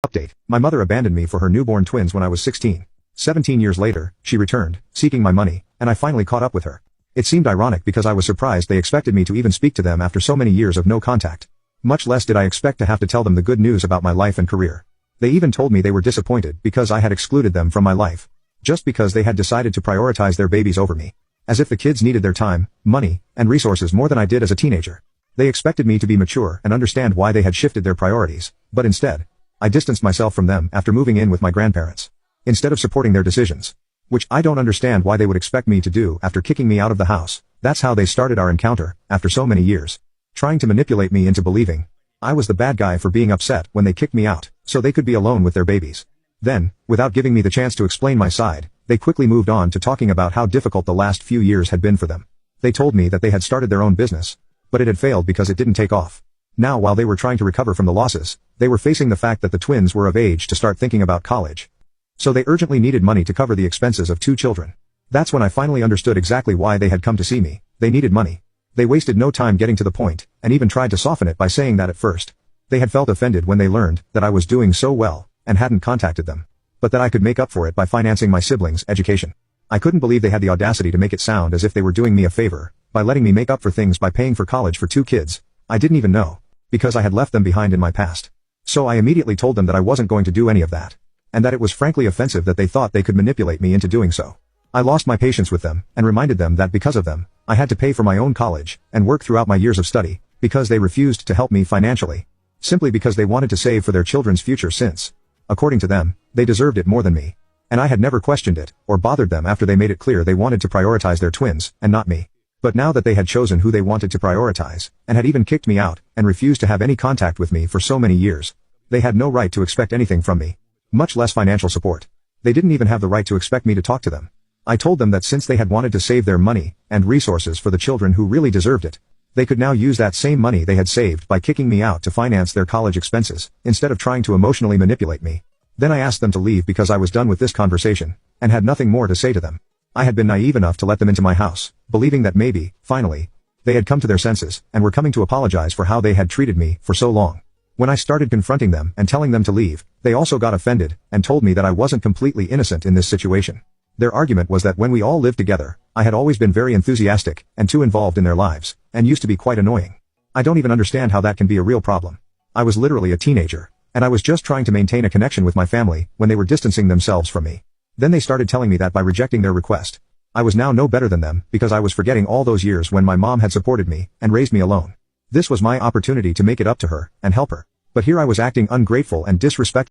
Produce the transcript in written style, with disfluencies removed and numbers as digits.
Update. My mother abandoned me for her newborn twins when I was 16. 17 years later, she returned, seeking my money, and I finally caught up with her. It seemed ironic because I was surprised they expected me to even speak to them after so many years of no contact. Much less did I expect to have to tell them the good news about my life and career. They even told me they were disappointed because I had excluded them from my life. Just because they had decided to prioritize their babies over me. As if the kids needed their time, money, and resources more than I did as a teenager. They expected me to be mature and understand why they had shifted their priorities, but instead, I distanced myself from them after moving in with my grandparents. Instead of supporting their decisions. Which I don't understand why they would expect me to do after kicking me out of the house. That's how they started our encounter, after so many years. Trying to manipulate me into believing I was the bad guy for being upset when they kicked me out, so they could be alone with their babies. Then, without giving me the chance to explain my side, they quickly moved on to talking about how difficult the last few years had been for them. They told me that they had started their own business, but it had failed because it didn't take off. Now while they were trying to recover from the losses, they were facing the fact that the twins were of age to start thinking about college. So they urgently needed money to cover the expenses of 2 children. That's when I finally understood exactly why they had come to see me. They needed money. They wasted no time getting to the point, and even tried to soften it by saying that at first. They had felt offended when they learned that I was doing so well, and hadn't contacted them. But that I could make up for it by financing my siblings' education. I couldn't believe they had the audacity to make it sound as if they were doing me a favor, by letting me make up for things by paying for college for 2 kids. I didn't even know. Because I had left them behind in my past. So I immediately told them that I wasn't going to do any of that. And that it was frankly offensive that they thought they could manipulate me into doing so. I lost my patience with them, and reminded them that because of them, I had to pay for my own college, and work throughout my years of study, because they refused to help me financially. Simply because they wanted to save for their children's future since, according to them, they deserved it more than me. And I had never questioned it, or bothered them after they made it clear they wanted to prioritize their twins, and not me. But now that they had chosen who they wanted to prioritize, and had even kicked me out, and refused to have any contact with me for so many years, they had no right to expect anything from me. Much less financial support. They didn't even have the right to expect me to talk to them. I told them that since they had wanted to save their money, and resources for the children who really deserved it, they could now use that same money they had saved by kicking me out to finance their college expenses, instead of trying to emotionally manipulate me. Then I asked them to leave because I was done with this conversation, and had nothing more to say to them. I had been naive enough to let them into my house, believing that maybe, finally, they had come to their senses, and were coming to apologize for how they had treated me for so long. When I started confronting them and telling them to leave, they also got offended, and told me that I wasn't completely innocent in this situation. Their argument was that when we all lived together, I had always been very enthusiastic, and too involved in their lives, and used to be quite annoying. I don't even understand how that can be a real problem. I was literally a teenager, and I was just trying to maintain a connection with my family, when they were distancing themselves from me. Then they started telling me that by rejecting their request, I was now no better than them, because I was forgetting all those years when my mom had supported me, and raised me alone. This was my opportunity to make it up to her, and help her. But here I was acting ungrateful and disrespectful.